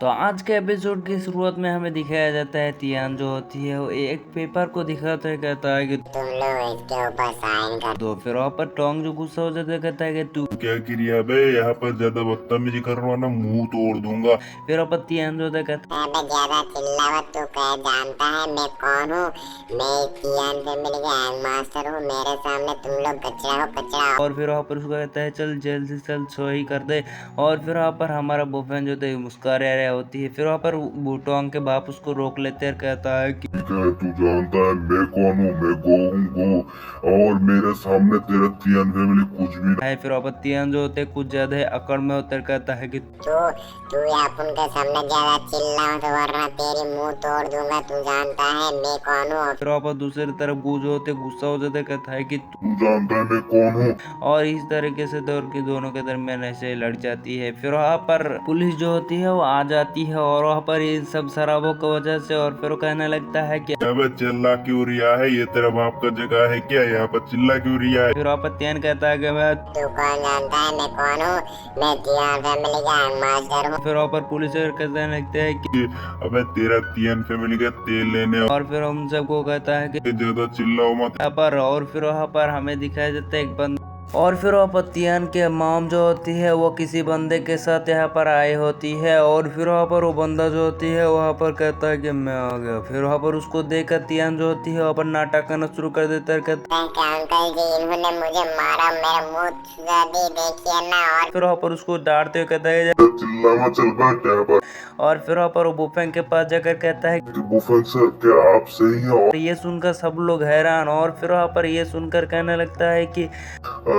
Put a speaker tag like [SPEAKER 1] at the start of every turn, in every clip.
[SPEAKER 1] तो आज के एपिसोड की शुरुआत में हमें दिखाया जाता है तियान जो होती है वो एक पेपर को दिखाता है, कहता है कि
[SPEAKER 2] तुम लोग इसके ऊपर साइन कर
[SPEAKER 1] दो। फिर वहाँ पर टोंग जो गुस्सा हो जाता है, कहता है कि तू
[SPEAKER 3] क्या किया बे, यहाँ पर ज्यादा बदतमीजी करवाना मुंह तोड़ दूंगा।
[SPEAKER 1] फिर वहाँ पर तियान जो होता है कहता
[SPEAKER 2] अबे ज्यादा चिल्लावत तू कह जानता है मैं कौन हूँ। मैं कियान फैमिली का हैंग मास्टर हूँ। मेरे सामने तुम लोग कचरा हो कचरा।
[SPEAKER 1] और फिर वहाँ पर उसको कहता है चल जेल से चल सही कर दे। और फिर वहाँ पर हमारा बोफेन जो थे मुस्कुरा रहा होती है। फिर वहाँ पर टोंग के बाप उसको रोक लेते हैं, कहता है कि
[SPEAKER 3] ठीक है, तू जानता है मैं कौन हूँ, मैं गो हूँ गो, और मेरे सामने तेरा तियान फैमिली कुछ भी
[SPEAKER 1] है। फिर वहाँ पर तियान जो होते कुछ ज्यादा अकड़ में होते हैं, कहता है कि
[SPEAKER 2] तू अपन के सामने ज्यादा चिल्ला मत वरना तेरी मुंह तोड़ दूंगा। तू जानता है मैं कौन हूँ।
[SPEAKER 1] फिर वहाँ पर दूसरी तरफ गू जो होते गुस्सा हो जाते, कहता है कि
[SPEAKER 3] तू जानता है मैं कौन हूँ।
[SPEAKER 1] और इस तरीके से दौर के दोनों के दरमियान ऐसे लड़ जाती है। फिर वहाँ पर पुलिस जो होती है वो आ जाती है और वहाँ पर इन सब शराबों की वजह से, और फिर वो कहने लगता है कि
[SPEAKER 3] अब चिल्ला क्यों रिया है, ये तेरा बाप का जगह है क्या, यहाँ पर चिल्ला क्यों रिया है।
[SPEAKER 1] फिर वहाँ पर तियान कहता है कि मैं
[SPEAKER 2] तू कौन जानता है मैं कौन हूँ। मैं कियान फैमिली का हैंग मास्टर हूँ।
[SPEAKER 1] फिर वहाँ पर पुलिस कहने लगते हैं कि
[SPEAKER 3] अबे तेरा तियान फैमिली का तेल लेने
[SPEAKER 1] और फिर हम सबको कहता है कि
[SPEAKER 3] ज्यादा चिल्लाओ मत।
[SPEAKER 1] यहाँ पर, और फिर वहाँ पर हमें दिखाया जाता है एक बंदा, और फिर वहाँ पर तियान के मॉम जो होती है वो किसी बंदे के साथ यहाँ पर आई होती है। और फिर वहाँ पर वो बंदा जो होती है वहाँ पर कहता है कि मैं आ गया। फिर वहाँ पर उसको देखकर तियान जो होती है वहाँ पर नाटक करना शुरू कर देता है, कहता
[SPEAKER 2] अंकल जी इन्होंने मुझे मारा, मेरा मुंह छुआ दी देखिए ना। और
[SPEAKER 1] फिर वहाँ पर उसको डांटते हुए कहता है
[SPEAKER 3] चिल्ला मत, चल बैठ यहाँ पर।
[SPEAKER 1] और फिर वहाँ पर वो बुफेंग के पास जाकर कहता है
[SPEAKER 3] कि बुफन सर क्या आप सही हैं।
[SPEAKER 1] और ये सुनकर सब लोग हैरान। और फिर वहाँ पर ये सुनकर कहने लगता है कि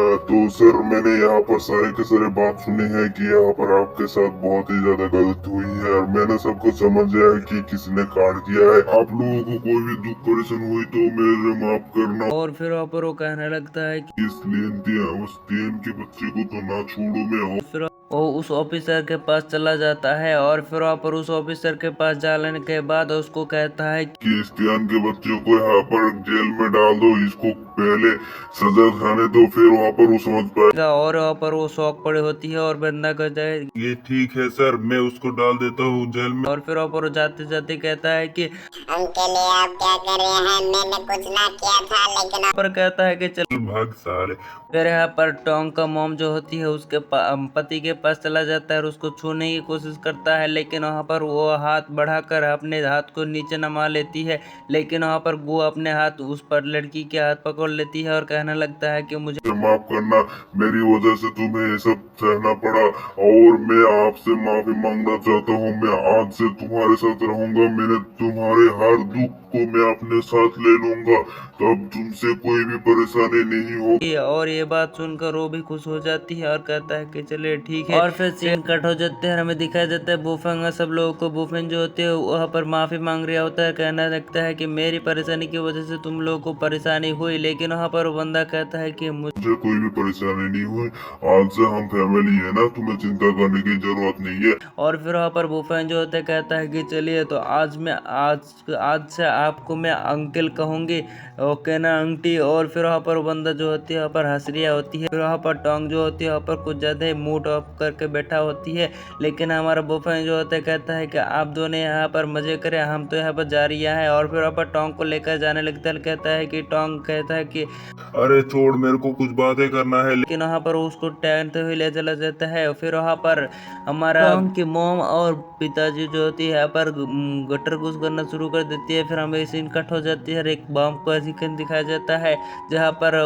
[SPEAKER 3] तो सर मैंने यहाँ पर सारे के सारे बात सुनी है कि यहाँ पर आपके साथ बहुत ही ज्यादा गलत हुई है, और मैंने सबको समझा है कि किसी ने काट दिया है। आप लोगों को कोई भी दुख परेशानी हुई तो मेरे माफ करना।
[SPEAKER 1] और फिर वहाँ पर वो कहने लगता है कि
[SPEAKER 3] उस लेन के बच्चे को तो ना छोड़ो मैं।
[SPEAKER 1] फिर वो उस ऑफिसर के पास चला जाता है। और फिर वहाँ पर उस ऑफिसर के पास जाने के बाद उसको कहता है
[SPEAKER 3] कि इस्तियान के बच्चे को यहाँ पर जेल में डाल दो, इसको पहले सजा खाने दो, फिर वहाँ पर वो समझ पाएगा।
[SPEAKER 1] और वहाँ पर वो शौक पड़ी होती है और बंदा कहता है
[SPEAKER 3] ये ठीक है सर, मैं उसको डाल देता हूँ जेल में।
[SPEAKER 1] और फिर वहाँ पर वो जाते जाते कहता है कि
[SPEAKER 2] अंकल ये आप क्या कर रहे हैं। मैंने कुछ ना किया था लेकिन
[SPEAKER 1] पर कहता है कि चल
[SPEAKER 3] भाग साले।
[SPEAKER 1] फिर यहाँ पर टोंग का मॉम जो होती है उसके पति के पास चला जाता है और उसको छूने की कोशिश करता है, लेकिन वहाँ पर वो हाथ बढ़ाकर अपने हाथ को नीचे नमा लेती है। लेकिन वहाँ पर वो अपने हाथ उस पर लड़की के हाथ पकड़ लेती है और कहने लगता है कि मुझे
[SPEAKER 3] माफ करना, मेरी वजह से तुम्हें ये सब सहना पड़ा, और मैं आपसे माफी मांगना चाहता हूँ। मैं आज से तुम्हारे साथ रहूंगा, मैंने तुम्हारे हर दुख को मैं अपने साथ ले लूंगा, तब तुमसे कोई भी परेशानी नहीं होगी।
[SPEAKER 1] और ये बात सुनकर वो भी खुश हो जाती है और कहता है कि चलिए ठीक है। और फिर सीन कट हो जाते हैं, हमें दिखाया जाता है बुफेंग सब लोगों को। बुफेंग जो होते हैं वहाँ पर माफी मांग रहा होता है, कहना लगता है कि मेरी परेशानी की वजह से तुम लोगों को परेशानी हुई। लेकिन वहाँ पर वो बंदा कहता है कि
[SPEAKER 3] मुझे कोई भी परेशानी नहीं हुई, आज से हम फैमिली है ना, तुम्हें चिंता करने की जरूरत नहीं है।
[SPEAKER 1] और फिर वहाँ पर बुफेन जो होता है कहता है कि चलिए तो आज से आपको मैं अंकल कहूँगी, ओके ना आंटी। और फिर वहाँ पर बंदा जो होती है वहाँ पर हंस रही होती है। फिर वहाँ पर टोंग जो होती है वहाँ पर कुछ ज़्यादा ही मूड ऑफ करके बैठा होती है। लेकिन हमारा बुफेन जो होता है कहता है कि आप दोनों यहाँ पर मजे करें, हम तो यहाँ पर जा रही है। और फिर वहाँ पर टोंग को लेकर जाने लगता है, कहता है कि टोंग कहता है कि
[SPEAKER 3] अरे छोड़, मेरे को कुछ बातें करना है।
[SPEAKER 1] लेकिन वहाँ पर उसको टहलते हुए ले चला जाता है। फिर वहाँ पर हमारा टोंग की मोम और पिताजी जो होती है यहाँ पर गटर घुस करना शुरू कर देती है। फिर हमें सीन कट हो जाती है, एक बम का सीक्वेंस दिखाया जाता है जहाँ पर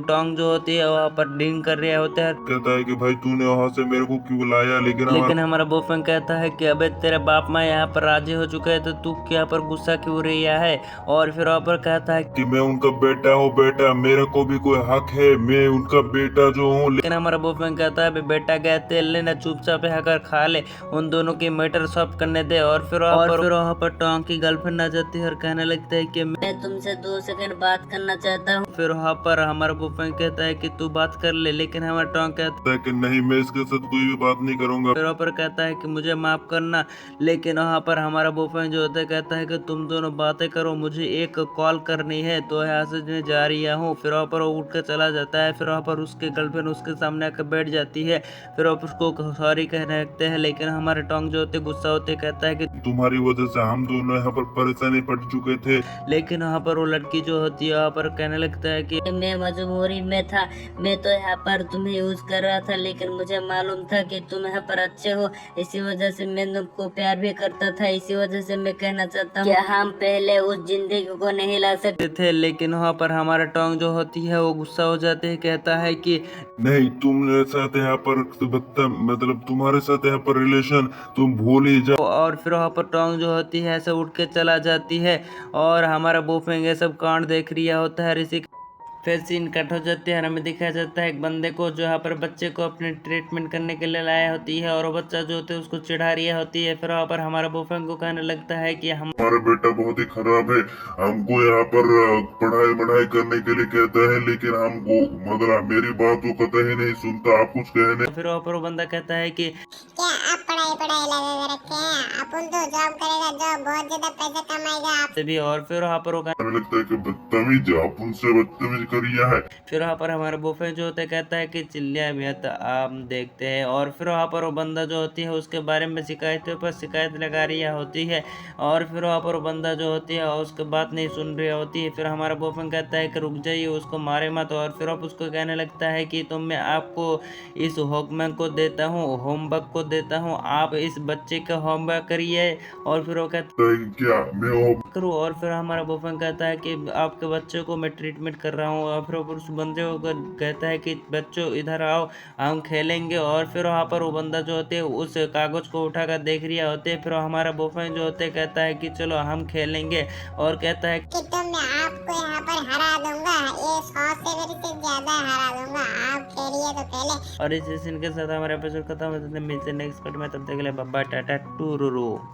[SPEAKER 1] टोंग जो होती है वहाँ पर डिंग कर रहा होता है।
[SPEAKER 3] कहता है कि भाई तूने वहाँ से मेरे को क्यों बुलाया,
[SPEAKER 1] लेकिन हमारा बॉयफ्रेंड कहता है कि अबे तेरे बाप माँ यहाँ पर राजी हो चुके हैं तो तू यहाँ पर गुस्सा क्यों रहा है। और फिर वहाँ पर कहता है
[SPEAKER 3] कि मैं उनका बेटा हूँ, बेटा मेरे को भी कोई हक है, मैं उनका बेटा जो हूँ।
[SPEAKER 1] लेकिन हमारा बॉयफ्रेंड कहता है बेटा गया तेल लेना, चुपचाप यहाँ खा ले, उन दोनों की मैटर सॉल्व करने दे। और फिर वहाँ पर टोंग की गर्लफ्रेंड आ जाती है और कहने कहने लगता है कि
[SPEAKER 4] मैं तुमसे 2 सेकंड बात करना चाहता हूँ।
[SPEAKER 1] फिर वहाँ पर हमारा बॉयफ्रेंड कहता है कि तू बात कर ले, लेकिन हमारा टोंग कहता
[SPEAKER 3] है कि नहीं, मैं इसके साथ कोई भी बात नहीं करूंगा।
[SPEAKER 1] फिर वहाँ पर कहता है कि मुझे माफ करना, लेकिन वहाँ पर हमारा बॉयफ्रेंड जो होता है कहता है कि तुम दोनों बातें करो, मुझे एक कॉल करनी है, तो यहाँ से मैं जा रहा हूँ। फिर वहाँ पर वो उठ कर चला जाता है। फिर वहाँ पर उसके गर्लफ्रेंड उसके सामने आकर बैठ जाती है। फिर आप उसको सॉरी कहने लगते हैं, लेकिन हमारे टोंग जो होते गुस्सा होते कहता है कि
[SPEAKER 3] तुम्हारी वजह से हम दोनों यहाँ पर परेशानी पड़ चुके थे।
[SPEAKER 1] लेकिन वहाँ पर वो लड़की जो होती है वहाँ पर कहने लगता है कि
[SPEAKER 4] मैं मजबूरी में था, मैं तो यहाँ पर तुम्हें यूज कर रहा था, लेकिन मुझे मालूम था कि तुम यहाँ पर अच्छे हो, इसी वजह से मैं तुमको प्यार भी करता था। इसी वजह से मैं कहना चाहता हूँ कि हम पहले उस जिंदगी को नहीं ला सकते
[SPEAKER 1] थे। लेकिन वहाँ पर हमारा टोंग जो होती है वो गुस्सा हो जाते है, कहता है कि
[SPEAKER 3] नहीं, तुम्हारे साथ यहाँ पर मतलब तुम्हारे साथ यहाँ पर रिलेशन तुम भूल ही जाओ।
[SPEAKER 1] और फिर वहाँ पर टोंग जो होती है ऐसे उठ के चला जाती है और हमारा बॉयफ्रेंड ये सब कांड देख रहा होता है। ऋषि फिर सीन कट हो जाती है और हमें दिखाया जाता है एक बंदे को जो यहाँ पर बच्चे को अपने ट्रीटमेंट करने के लिए लाया होती है और वो बच्चा जो होता है उसको चिढ़ा रही होती है। फिर वहाँ पर हमारा बॉयफ्रेंड को कहने लगता है कि
[SPEAKER 3] हमारा बेटा बहुत ही खराब है, हमको यहाँ पर पढ़ाई करने के लिए कहता है, लेकिन हमको मतलब मेरी बात वो कतई नहीं सुनता। आप कुछ कहने
[SPEAKER 1] फिर वहाँ पर वो बंदा कहता है कि
[SPEAKER 2] क्या आप पढ़ाई लगा रखे हैं? अपन तो जॉब करेगा, जॉब बहुत ज्यादा पैसा कमाएगा आप
[SPEAKER 1] भी। और फिर वहाँ पर वो
[SPEAKER 3] लगता है कि बदतमीज, आप उनसे बदतमीज करिए है।
[SPEAKER 1] फिर वहाँ पर हमारा बॉयफ्रेंड जो होता है कहता है कि चिल्लिया भी तो आप देखते हैं। और फिर वहाँ पर वो बंदा जो होती है उसके बारे में शिकायतों पर शिकायत लगा रही होती है और फिर वहाँ पर वो बंदा जो होती है उसके बात नहीं सुन रही होती है। फिर हमारा बॉयफ्रेंड कहता है कि रुक जाइए, उसको मारे मत। और फिर आप उसको कहने लगता है कि तो मैं आपको इस होमवर्क को देता हूँ, आप इस बच्चे का होमवर्क करिए। और फिर वो कहता
[SPEAKER 3] है क्या मैं
[SPEAKER 1] करूँ। और फिर हमारा बॉयफ्रेंड कहता है कि आपके बच्चे को मैं ट्रीटमेंट कर रहा हूँ। और फिर उस बंदे को कहता है कि बच्चों इधर आओ, हम खेलेंगे। और फिर वहाँ पर वो बंदा जो होते है उस कागज को उठाकर देख रहा होते है। फिर हमारा बॉयफ्रेंड जो होते कहता है कि चलो हम खेलेंगे और कहता है
[SPEAKER 2] कि तो मैं आपको यहाँ पर हरा दूंगा, ये 100 से ज्यादा हरा दूंगा, आप खेलिए तो खेले।
[SPEAKER 1] और इस सीन के साथ हमारा एपिसोड खत्म होता है। मिलते हैं नेक्स्ट पार्ट में, तब तक के लिए बाय बाय, टाटा टूरू।